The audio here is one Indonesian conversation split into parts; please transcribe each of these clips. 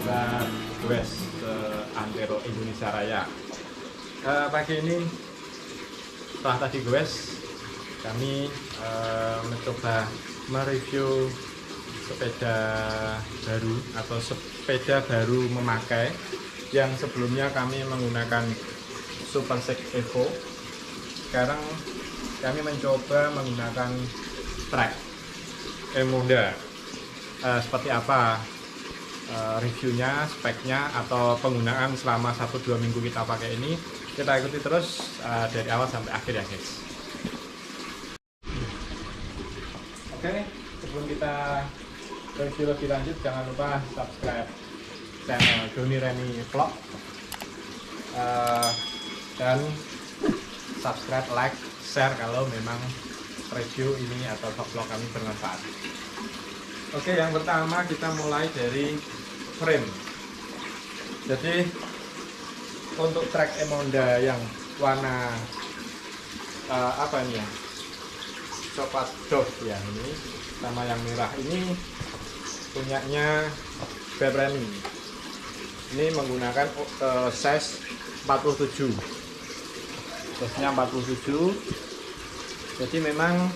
kita goes ke Antero Indonesia Raya. Pagi ini setelah tadi goes, kami mencoba mereview sepeda baru atau sepeda baru memakai yang sebelumnya kami menggunakan Super 6 Evo. Sekarang kami mencoba menggunakan Trek Emonda. Seperti apa reviewnya, speknya, atau penggunaan selama 1-2 minggu kita pakai ini, kita ikuti terus dari awal sampai akhir ya guys. Oke, sebelum kita review lebih lanjut, jangan lupa subscribe channel Doni Reni Vlog dan subscribe, like, share kalau memang review ini atau vlog kami bermanfaat. Oke, yang pertama kita mulai dari frame. Jadi untuk Trek Emonda yang warna apa ini ya, coklat doff ya, ini sama yang merah ini punyanya Bebrani. Ini menggunakan size 47, size-nya 47. Jadi memang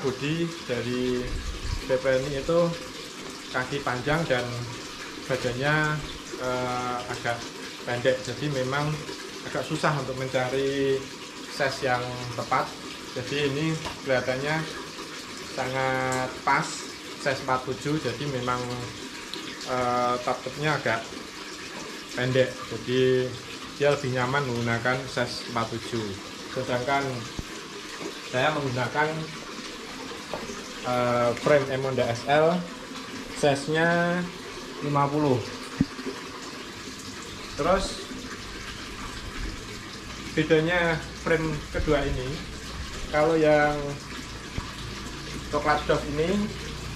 bodi dari Bebrani itu kaki panjang dan badannya agak pendek, jadi memang agak susah untuk mencari size yang tepat. Jadi ini kelihatannya sangat pas size 47, jadi memang top-topnya agak pendek, jadi dia lebih nyaman menggunakan size 47. Sedangkan saya menggunakan frame Emonda SL, size-nya 50. Terus bedanya frame kedua ini, kalau yang coklat doff ini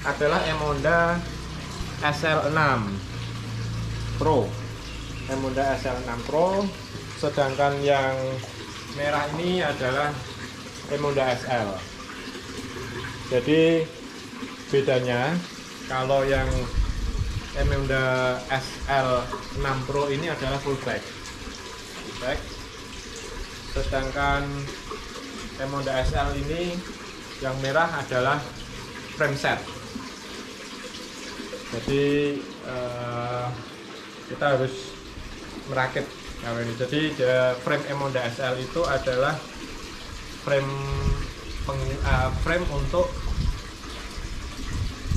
adalah Emonda SL6 Pro, Emonda SL6 Pro, sedangkan yang merah ini adalah Emonda SL. Jadi bedanya, kalau yang Emonda SL6 Pro ini adalah full black, sedangkan Emonda SL ini yang merah adalah frame set. Jadi kita harus merakit ini. Jadi frame Emonda SL itu adalah frame untuk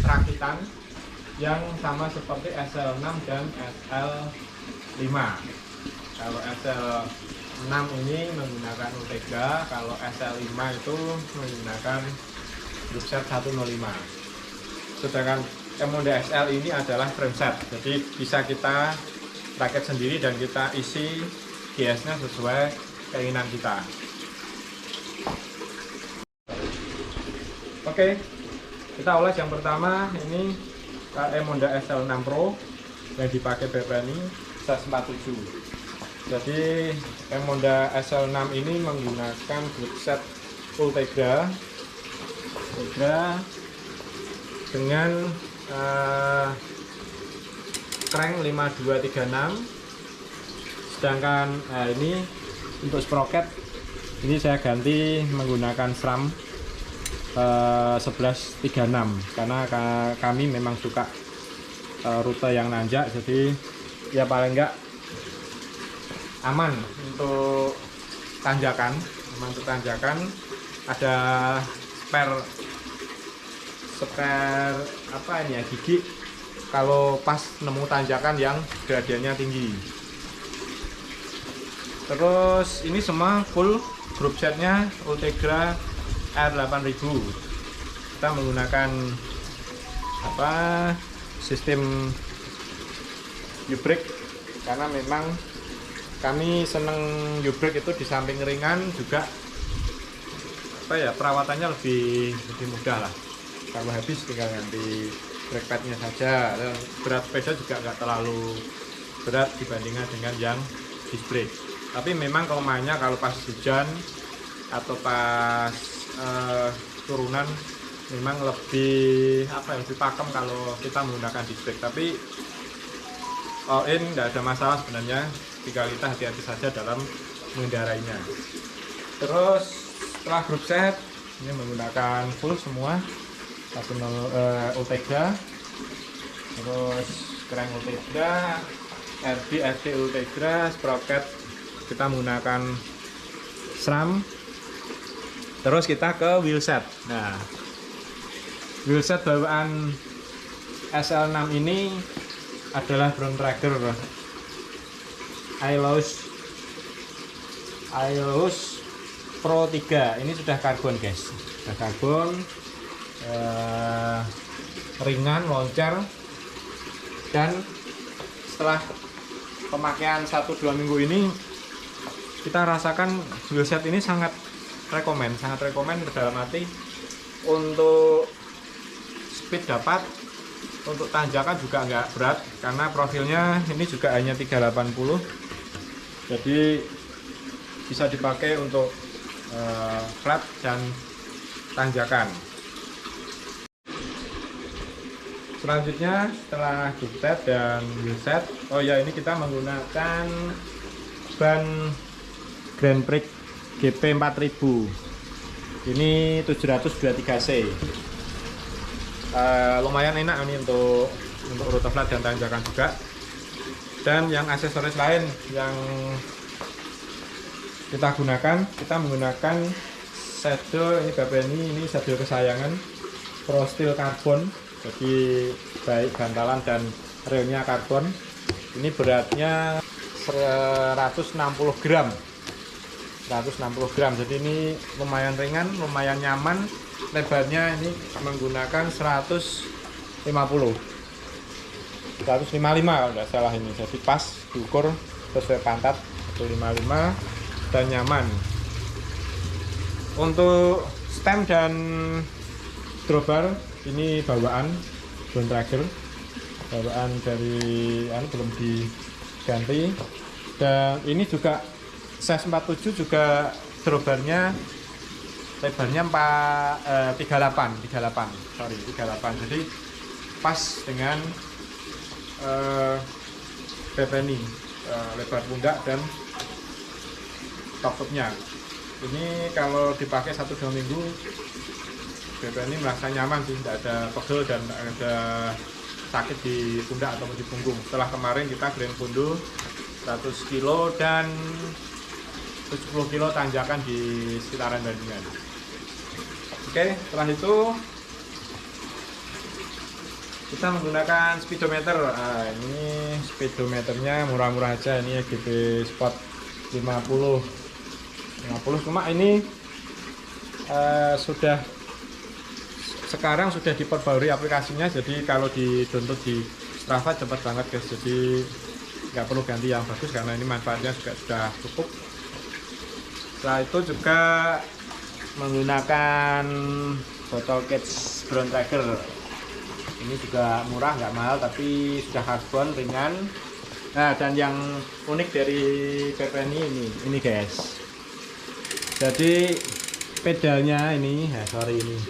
rakitan yang sama seperti SL6 dan SL5. Kalau SL6 ini menggunakan Ultegra, kalau SL5 itu menggunakan group set 105. Sedangkan Emonda SL ini adalah frame set, jadi bisa kita rakit sendiri dan kita isi GS-nya sesuai keinginan kita. Oke, kita ulas yang pertama. Ini Emonda SL6 Pro yang dipakai Bebrani size 47. Jadi Emonda SL6 ini menggunakan group set Ultegra dengan crank 5236. Sedangkan ini untuk sprocket ini saya ganti menggunakan SRAM 1136 karena kami memang suka rute yang nanjak, jadi ya paling enggak aman untuk tanjakan. Ada spare apa ini ya, gigi kalau pas nemu tanjakan yang gradiennya tinggi. Terus ini semua full group setnya Ultegra R8000. Kita menggunakan sistem U-brake karena memang kami seneng U-brake itu, di samping ringan juga perawatannya lebih mudah lah. Kalau habis tinggal ganti brake padnya saja, dan berat sepeda juga nggak terlalu berat dibandingkan dengan yang disc brake. Tapi memang kelemahannya kalau pas hujan atau pas turunan memang lebih lebih pakem kalau kita menggunakan disc brake, tapi all in tidak ada masalah sebenarnya, tinggal kita hati-hati saja dalam mengendarainya. Terus setelah grup set ini menggunakan full semua, Ultegra, terus crank Ultegra, RD Ultegra, sprocket kita menggunakan SRAM. Terus kita ke wheelset. Nah, wheelset bawaan SL6 ini adalah Bontrager Aeolus Pro 3. Ini sudah karbon guys, sudah karbon, ringan, loncer, dan setelah pemakaian 1-2 minggu ini kita rasakan wheelset ini sangat rekomen dalam arti untuk speed dapat, untuk tanjakan juga nggak berat karena profilnya ini juga hanya 380, jadi bisa dipakai untuk flat dan tanjakan. Selanjutnya setelah diktet dan wheelset, oh ya, ini kita menggunakan ban Grand Prix GP 4000, ini 723C. Lumayan enak ini untuk rute flat dan tanjakan juga. Dan yang aksesoris lain yang kita menggunakan saddle, ini BPNI, ini saddle kesayangan Pro Steel Carbon, jadi baik bantalan dan relnya karbon. Ini beratnya 160 gram, jadi ini lumayan ringan, lumayan nyaman. Lebarnya ini menggunakan 155 kalau tidak salah ini, jadi pas diukur sesuai pantat 155 dan nyaman. Untuk stem dan drawbar ini bawaan Bontrager, bawaan dari belum diganti. Dan ini juga size 47, juga drawbarnya lebarnya 38, jadi pas dengan BPNI, lebar pundak dan top-topnya. Ini kalau dipakai 1-2 minggu BPNI merasa nyaman sih, tidak ada pegel dan ada sakit di pundak atau di punggung. Setelah kemarin kita Grand Fondo 100 kilo dan 70 kilo tanjakan di sekitaran Bandungan. Oke, setelah itu kita menggunakan speedometer. Nah, ini speedometernya murah-murah aja, ini GP Sport 50, cuma ini sekarang sudah diperbarui aplikasinya, jadi kalau di-download di Strava cepat banget guys, jadi nggak perlu ganti yang bagus karena ini manfaatnya juga sudah cukup. Setelah itu juga menggunakan botol cage Bontrager. Ini juga murah, nggak mahal, tapi sudah karbon, ringan. Nah, dan yang unik dari BPNI ini guys, jadi pedalnya ini,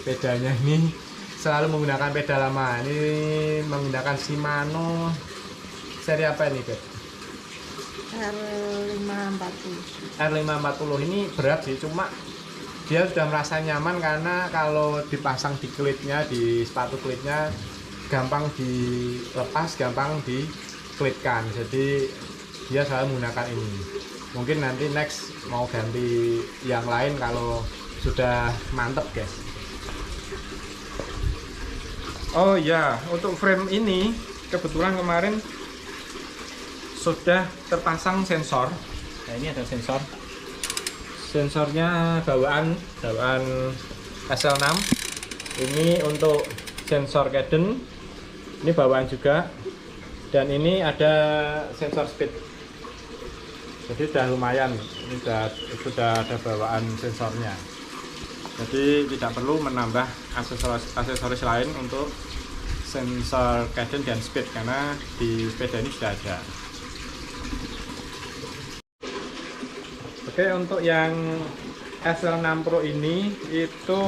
pedalnya ini selalu menggunakan pedal lama. Ini menggunakan Shimano seri apa ini, Beb? R540. Ini berat sih, cuma dia sudah merasa nyaman karena kalau dipasang di klitnya, di sepatu klitnya gampang dilepas, gampang diklitkan. Jadi dia selalu menggunakan ini. Mungkin nanti next mau ganti yang lain kalau sudah mantep guys. Oh ya, untuk frame ini kebetulan kemarin sudah terpasang sensor. Nah, ini ada sensornya bawaan SL6. Ini untuk sensor cadence, ini bawaan juga, dan ini ada sensor speed. Jadi sudah lumayan, ini sudah ada bawaan sensornya. Jadi tidak perlu menambah aksesoris lain untuk sensor cadence dan speed karena di sepeda ini sudah ada. Oke, untuk yang SL6 Pro ini itu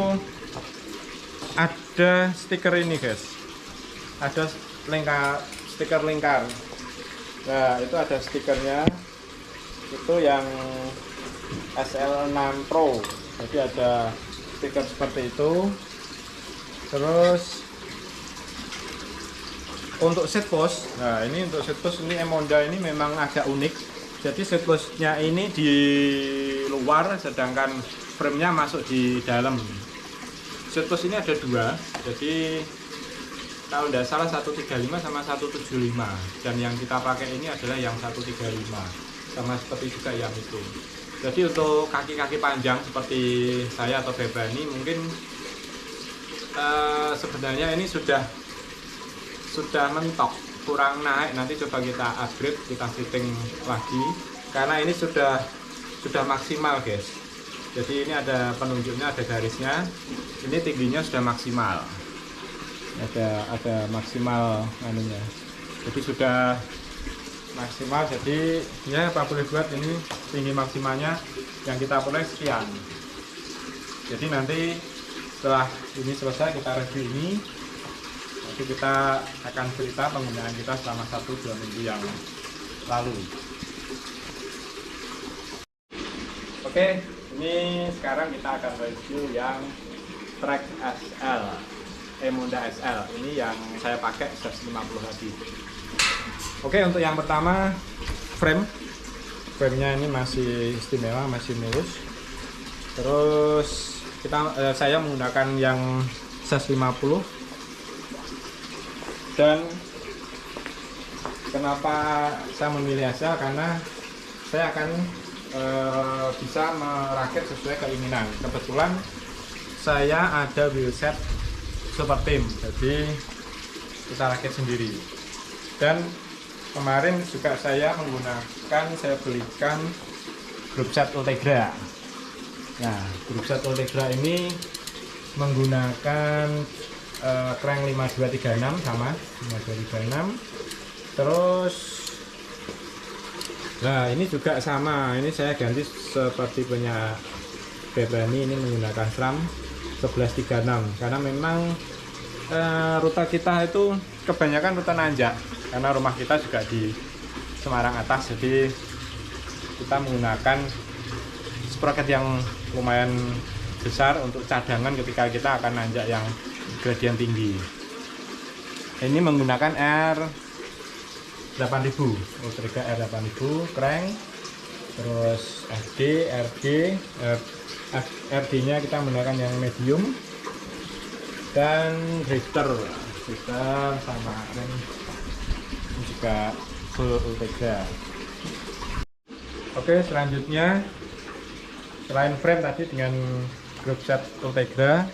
ada stiker ini guys, ada stiker lingkar. Nah itu ada stikernya, itu yang SL6 Pro, jadi ada stiker seperti itu. Terus untuk seat post, nah ini untuk seat post ini Emonda ini memang agak unik. Jadi seat postnya ini di luar, sedangkan frame-nya masuk di dalam. Seat post ini ada dua, jadi kalau tidak salah 135 sama 175, dan yang kita pakai ini adalah yang 135, sama seperti juga yang itu. Jadi untuk kaki-kaki panjang seperti saya atau Beba ini mungkin sebenarnya ini sudah mentok, kurang naik. Nanti coba kita upgrade, kita fitting lagi, karena ini sudah maksimal guys. Jadi ini ada penunjuknya, ada garisnya, ini tingginya sudah maksimal, ada maksimal anunya, jadi sudah maksimal. Jadi ya apa boleh buat, ini tinggi maksimalnya yang kita peroleh sekian. Jadi nanti setelah ini selesai, kita review ini, nanti kita akan cerita penggunaan kita selama 1-2 minggu yang lalu. Oke, ini sekarang kita akan review yang Trek SL, Emonda SL. Ini yang saya pakai 150 HD. Oke, untuk yang pertama frame-nya ini masih istimewa, masih mulus. Terus saya menggunakan yang 150. Dan kenapa saya memilih SL, karena saya akan bisa merakit sesuai keinginan. Kebetulan saya ada wheelset super team, jadi kita rakit sendiri. Dan kemarin juga saya belikan grup set Ultegra. Nah, grup set Ultegra ini menggunakan crank 5236, sama 5236. Terus nah ini juga sama, ini saya ganti seperti punya Bebani, ini menggunakan SRAM 1136, karena memang rute kita itu kebanyakan rute nanjak, karena rumah kita juga di Semarang atas, jadi kita menggunakan sprocket yang lumayan besar untuk cadangan ketika kita akan nanjak yang gradien tinggi. Ini menggunakan R8000, Ultegra R8000 crank, terus FD, RD nya kita menggunakan yang medium, dan drifter sama ini juga full Ultegra. Oke, selanjutnya selain frame tadi dengan grup set Ultegra,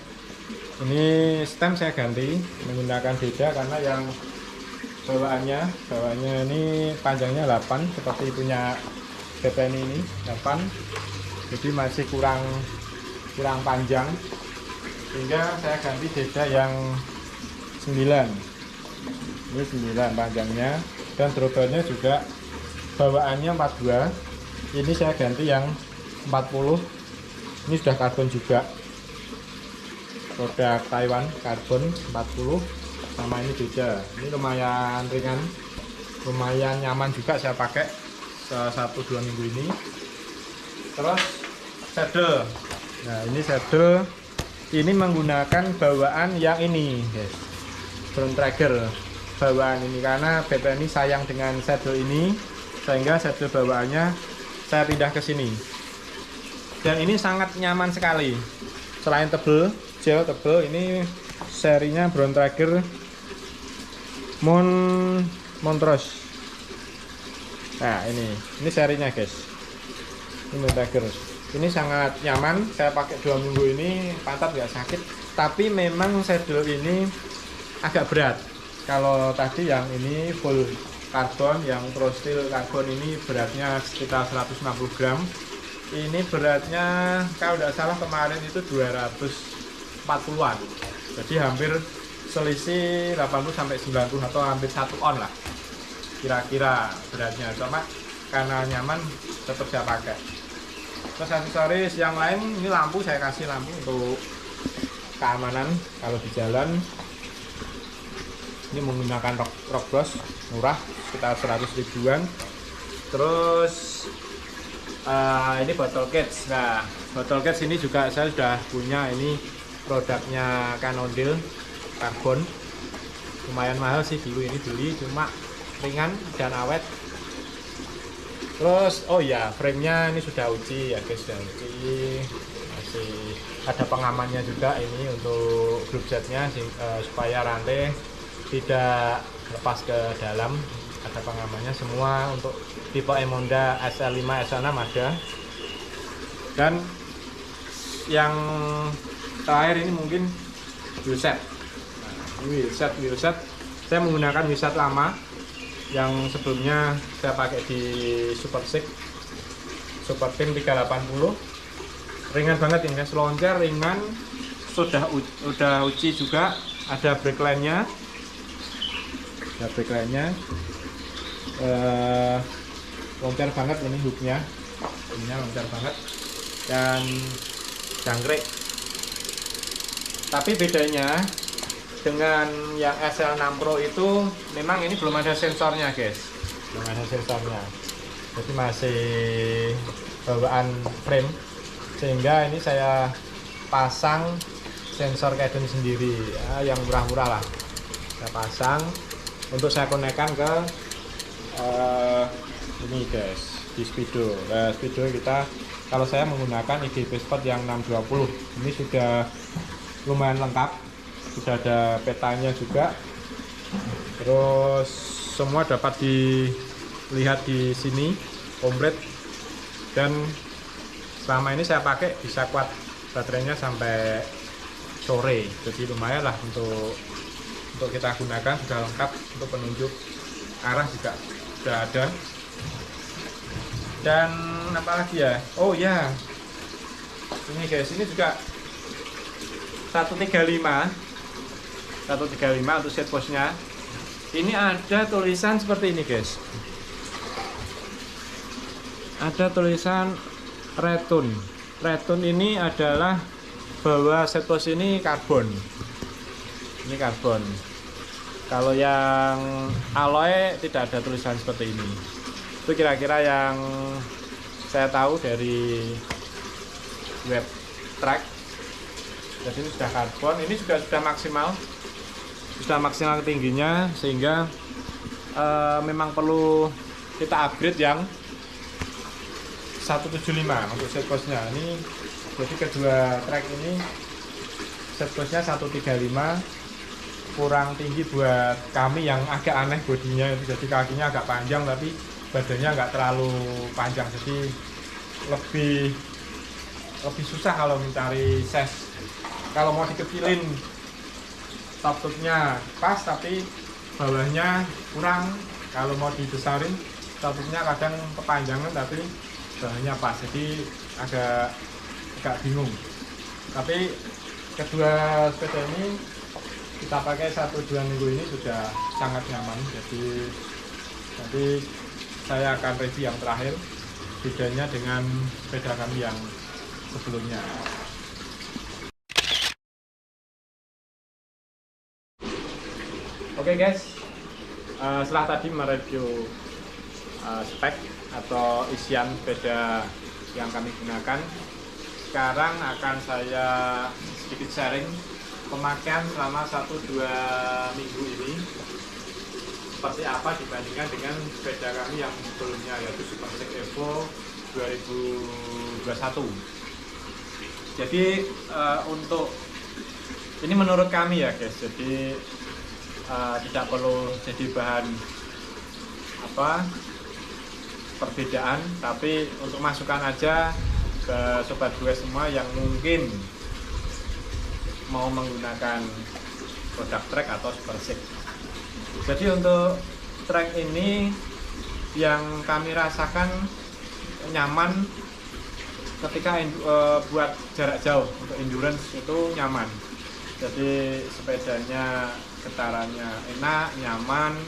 ini stem saya ganti menggunakan beda, karena yang bawaannya ini panjangnya 8 seperti punya BPN ini 8, jadi masih kurang panjang, sehingga saya ganti beda yang 9. Ini 9 panjangnya, dan throttle-nya juga bawaannya 42, ini saya ganti yang 40. Ini sudah karbon juga, produk Taiwan karbon 40, sama ini beda. Ini lumayan ringan, lumayan nyaman juga saya pakai 1-2 minggu ini. Terus saddle, nah ini saddle ini menggunakan bawaan yang ini guys, Brown Traeger bawaan ini, karena BP ini sayang dengan saddle ini, sehingga saddle bawaannya saya pindah ke sini. Dan ini sangat nyaman sekali, selain tebel, gel tebel, ini serinya Brown Traeger Montrose. Nah ini serinya guys, ini Brown Traeger. Ini sangat nyaman, saya pakai 2 minggu ini, pantat nggak sakit. Tapi memang saddle ini agak berat. Kalau tadi yang ini full karbon, yang Pro Steel karbon ini beratnya sekitar 150 gram. Ini beratnya kalau tidak salah kemarin itu 240-an. Jadi hampir selisih 80-90 atau hampir 1 on lah kira-kira beratnya. Cuma karena nyaman tetap saya pakai. Terus aksesoris yang lain, ini lampu, saya kasih lampu untuk keamanan kalau di jalan. Ini menggunakan rock brush murah sekitar 100 ribuan. Terus ini bottle cage. Nah, bottle cage ini juga saya sudah punya, ini produknya Cannondale karbon. Lumayan mahal sih dulu ini beli, cuma ringan dan awet. Terus oh ya, frame-nya ini sudah uji ya guys, sudah uji. Masih ada pengamannya juga ini untuk group setnya supaya rantai tidak lepas ke dalam. Ada pengamannya semua untuk tipe Emonda SL5, SL6 ada. Dan yang terakhir ini mungkin wheelset. Nah, ini wheelset saya menggunakan wheelset lama yang sebelumnya saya pakai di Super Team 380. Ringan banget ini, seloncer ringan, sudah uji juga. Ada brake line-nya, loncat banget ini hooknya, loncat banget dan jangkrik. Tapi bedanya dengan yang SL6 Pro itu memang ini belum ada sensornya guys, jadi masih bawaan frame, sehingga ini saya pasang sensor Cadence sendiri ya, yang murah-murah lah. Saya pasang untuk saya konekkan ke ini guys, di Speedo. Speedo kita, kalau saya menggunakan IGB Sport yang 620, ini sudah lumayan lengkap, sudah ada petanya juga. Terus semua dapat dilihat di sini komplit, dan selama ini saya pakai bisa kuat baterainya sampai sore, jadi lumayan lah untuk kita gunakan. Sudah lengkap, untuk penunjuk arah juga sudah ada. Dan apa lagi ya, oh ya, ini guys, ini juga 135 untuk set postnya. Ini ada tulisan seperti ini guys, ada tulisan Retun. Ini adalah bahwa set post ini karbon. Ini karbon. Kalau yang alloy tidak ada tulisan seperti ini. Itu kira-kira yang saya tahu dari web track. Jadi ini sudah karbon, ini juga sudah maksimal tingginya, sehingga memang perlu kita upgrade yang 175 untuk set postnya. Ini jadi kedua track ini set postnya 135, kurang tinggi buat kami yang agak aneh bodinya. Jadi kakinya agak panjang tapi badannya nggak terlalu panjang, jadi lebih susah kalau mencari size. Kalau mau dikecilin top tube-nya pas tapi bawahnya kurang, kalau mau dibesarin top tube-nya kadang kepanjangan tapi bawahnya pas, jadi agak bingung. Tapi kedua sepeda ini kita pakai 1-2 minggu ini sudah sangat nyaman. Jadi nanti saya akan review yang terakhir, bedanya dengan sepeda kami yang sebelumnya. Oke guys, setelah tadi mereview spek atau isian sepeda yang kami gunakan, sekarang akan saya sedikit sharing pemakaian selama 1-2 minggu ini seperti apa dibandingkan dengan sepeda kami yang sebelumnya, yaitu Supersix Evo 2021. Jadi untuk ini menurut kami ya guys, jadi tidak perlu jadi bahan perbedaan, tapi untuk masukan aja ke sobat gue semua yang mungkin mau menggunakan produk trek atau Supersix. Jadi untuk trek ini yang kami rasakan nyaman ketika buat jarak jauh, untuk endurance itu nyaman. Jadi sepedanya getarannya enak, nyaman,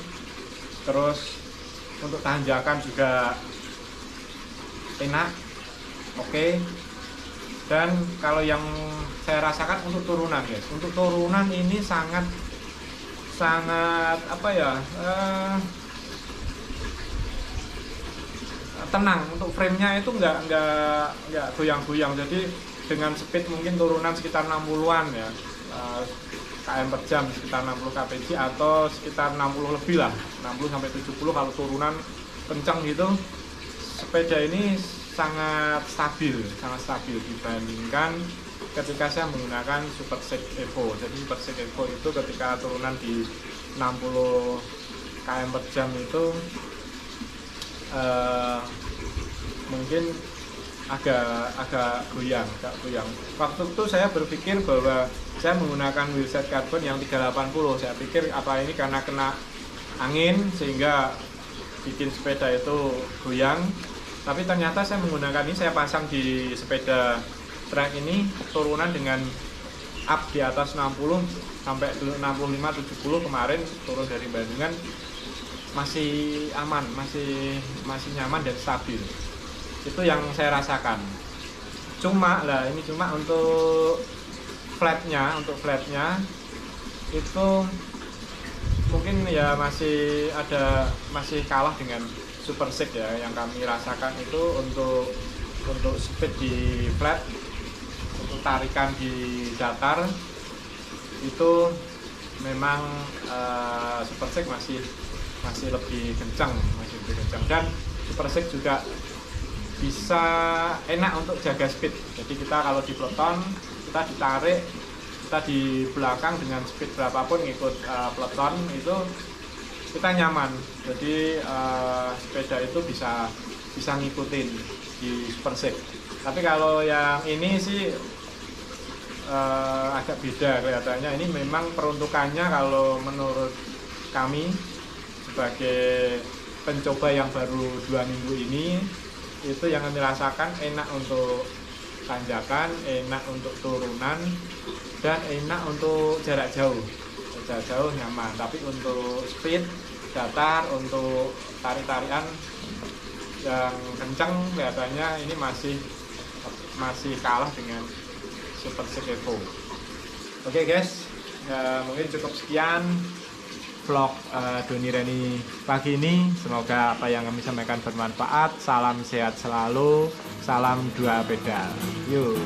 terus untuk tanjakan juga enak, oke. Dan kalau yang saya rasakan untuk turunan guys, untuk turunan ini sangat apa ya, tenang. Untuk framenya itu nggak goyang-goyang. Jadi dengan speed mungkin turunan sekitar 60-an ya, km per jam, sekitar 60 kpj atau sekitar 60 lebih lah, 60 sampai 70 kalau turunan kencang gitu. Sepeda ini sangat stabil dibandingkan ketika saya menggunakan Super Shake Evo. Jadi Super Shake Evo itu ketika turunan di 60 km per jam itu mungkin agak goyang. Waktu itu saya berpikir bahwa saya menggunakan wheelset karbon yang 380. Saya pikir apa ini karena kena angin sehingga bikin sepeda itu goyang. Tapi ternyata saya menggunakan ini, saya pasang di sepeda track ini turunan dengan up di atas 60 sampai 65-70 kemarin turun dari Bandungan, masih aman, masih nyaman dan stabil. Itu yang saya rasakan. Cuma untuk flatnya itu mungkin ya masih kalah dengan Super Shake ya. Yang kami rasakan itu untuk speed di flat, untuk tarikan di datar itu memang Super Shake masih lebih kencang, dan Super Shake juga bisa enak untuk jaga speed. Jadi kita kalau di peloton kita ditarik, kita di belakang dengan speed berapapun ngikut peloton itu kita nyaman. Jadi sepeda itu bisa ngikutin di Super Shake. Tapi kalau yang ini sih agak beda kelihatannya. Ini memang peruntukannya kalau menurut kami sebagai pencoba yang baru 2 minggu ini, itu yang kami rasakan enak untuk tanjakan, enak untuk turunan, dan enak untuk jarak jauh nyaman. Tapi untuk speed datar, untuk tarik-tarian yang kencang kelihatannya ini masih kalah dengan Super Shake Evo. Oke guys, mungkin cukup sekian vlog Doni Reni pagi ini. Semoga apa yang kami sampaikan bermanfaat. Salam sehat selalu, salam 2 pedal. Yuk.